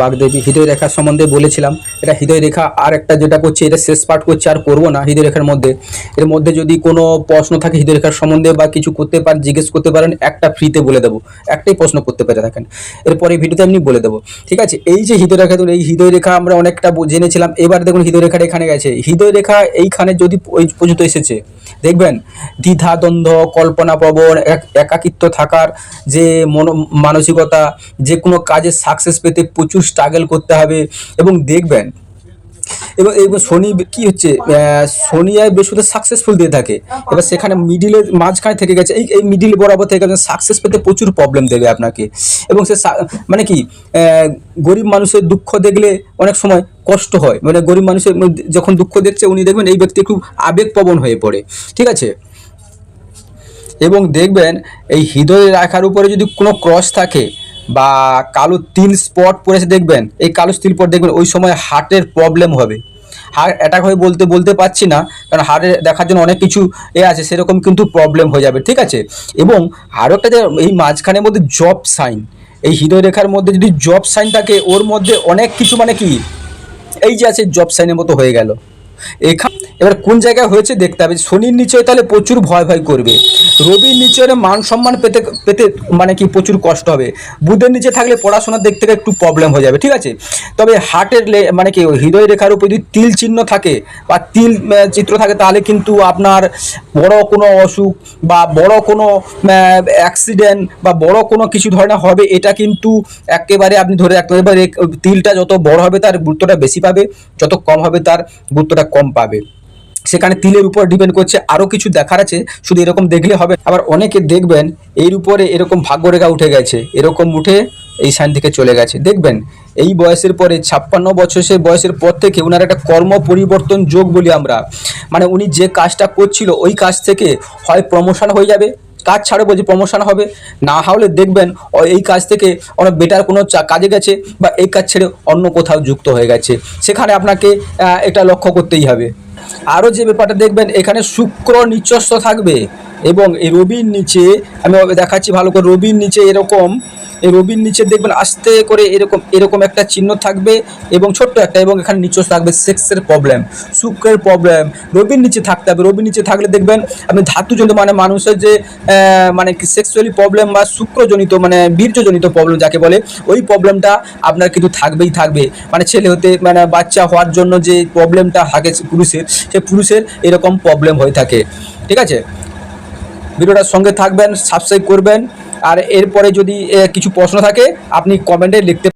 বাগদেবী হৃদয় রেখার সম্বন্ধে বলেছিলাম। এটা হৃদয় রেখা আর একটা যেটা করছি, এটা শেষ পাঠ করছি, আর করবো না। হৃদয় রেখার মধ্যে এর মধ্যে যদি কোনো প্রশ্ন থাকে হৃদয় রেখার সম্বন্ধে বা কিছু করতে পারেন, জিজ্ঞেস করতে পারেন, একটা ফ্রিতে বলে দেবো। একটাই প্রশ্ন করতে পেরে থাকেন, এরপরে ভিডিওতে এমনি বলে দেবো। ঠিক আছে, এই যে হৃদয় রেখা, এই হৃদয় রেখা আমরা অনেকটা জেনেছিলাম। এবার দেখুন হৃদয় রেখাটা এখানে গেছে। হৃদয় রেখা এইখানে যদি ওই পর্যন্ত এসেছে, দেখবেন দ্বিধা দ্বন্দ্ব, কল্পনা প্রবণ, একাকিত্ব থাকার যে মানসিকতা, যে কোনো কাজে সাকসেস পেতে প্রচুর স্ট্রাগল করতে হবে। এবং দেখবেন এবার শনি কি হচ্ছে, শনি আর বৃহস্পতি সাকসেসফুল দিয়ে থাকে। এবার সেখানে মিডিলের মাঝখানে থেকে গেছে, এই মিডিল বরাবর থেকে গেছে, সাকসেস পেতে প্রচুর প্রবলেম দেবে আপনাকে। এবং সে মানে কি, গরিব মানুষের দুঃখ দেখলে অনেক সময় কষ্ট হয়। মানে গরিব মানুষের যখন দুঃখ দেখছে, উনি দেখবেন এই ব্যক্তি খুব আবেগপ্রবণ হয়ে পড়ে। ঠিক আছে, এবং দেখবেন এই হৃদয় রেখার উপরে যদি কোনো ক্রস থাকে বা কালো তিল স্পট পড়েছে, দেখবেন এই কালো তিল পট দেখবেন ওই সময় হার্টের প্রবলেম হবে। হার্ট অ্যাটাক হয়ে বলতে পারছি না, কারণ হার্টে দেখার জন্য অনেক কিছু আছে, সেরকম কিন্তু প্রবলেম হয়ে যাবে। ঠিক আছে, এবং আরও একটা যে এই মাঝখানের মধ্যে জব সাইন, এই হৃদয় রেখার মধ্যে যদি জব সাইন থাকে, ওর মধ্যে অনেক কিছু মানে কি, এই যে আছে জব সাইনের মতো হয়ে গেল এখানে। এবার কোন জায়গায় হয়েছে দেখতে হবে। শনির নিচে তাহলে প্রচুর ভয় ভয় করবে, রবির নিচে হলে মান সম্মান পেতে পেতে মানে কি প্রচুর কষ্ট হবে, বুধের নিচে থাকলে পড়াশোনার দিক থেকে একটু প্রবলেম হয়ে যাবে। ঠিক আছে, তবে হার্টের মানে কি হৃদয় রেখার উপর যদি তিল চিহ্ন থাকে বা তিল চিত্র থাকে, তাহলে কিন্তু আপনার বড় কোনো অসুখ বা বড় কোনো অ্যাক্সিডেন্ট বা বড় কোনো কিছু ধরনের হবে, এটা কিন্তু একেবারে আপনি ধরে রাখতে হবে। এবার তিলটা যত বড় হবে তার গুরুত্বটা বেশি পাবে, যত কম হবে তার গুরুত্বটা কম পাবে। সেখানে তিলের উপর ডিপেন্ড করছে। আরও কিছু দেখার আছে, শুধু এরকম দেখলে হবে। আবার অনেকে দেখবেন এর উপরে এরকম ভাগ্যরেখা উঠে গেছে, এরকম উঠে এই সাইন থেকে চলে গেছে। দেখবেন এই বয়সের পরে 56 বছর সে বয়সের পর থেকে ওনার একটা কর্ম পরিবর্তন যোগ বলি আমরা। মানে উনি যে কাজটা করছিল ওই কাজ থেকে হয় প্রমোশন হয়ে যাবে, কাজ ছাড়ে বলছি প্রমোশন হবে, না হলে দেখবেন এই কাজ থেকে অনেক বেটার কোনো কাজে গেছে বা এই কাজ ছেড়ে অন্য কোথাও যুক্ত হয়ে গেছে। সেখানে আপনাকে এটা লক্ষ্য করতেই হবে। আরও যে ব্যাপারটা দেখবেন, এখানে শুক্র নিচস্থ থাকবে এবং এই রবির নিচে, আমি দেখাচ্ছি ভালো করে, রবির নিচে এরকম, এই রবির নিচে দেখবেন আস্তে করে এরকম এরকম একটা চিহ্ন থাকবে এবং ছোট্ট একটা, এবং এখানে নিচে থাকবে সেক্সের প্রবলেম, শুক্রের প্রবলেম। রবির নিচে থাকতে হবে। রবির নিচে থাকলে দেখবেন আপনি ধাতুজনিত মানে মানুষের যে মানে কি সেক্সুয়ালি প্রবলেম বা শুক্রজনিত মানে বীর্যজনিত প্রবলেম যাকে বলে, ওই প্রবলেমটা আপনার কিন্তু থাকবেই থাকবে। মানে ছেলে হতে মানে বাচ্চা হওয়ার জন্য যে প্রবলেমটা থাকে পুরুষের, সে পুরুষের এরকম প্রবলেম হয়ে থাকে। ঠিক আছে, ভিডিওটার সঙ্গে থাকবেন, সাবস্ক্রাইব করবেন। আর এরপরে যদি কিছু প্রশ্ন থাকে আপনি কমেন্টে লিখতে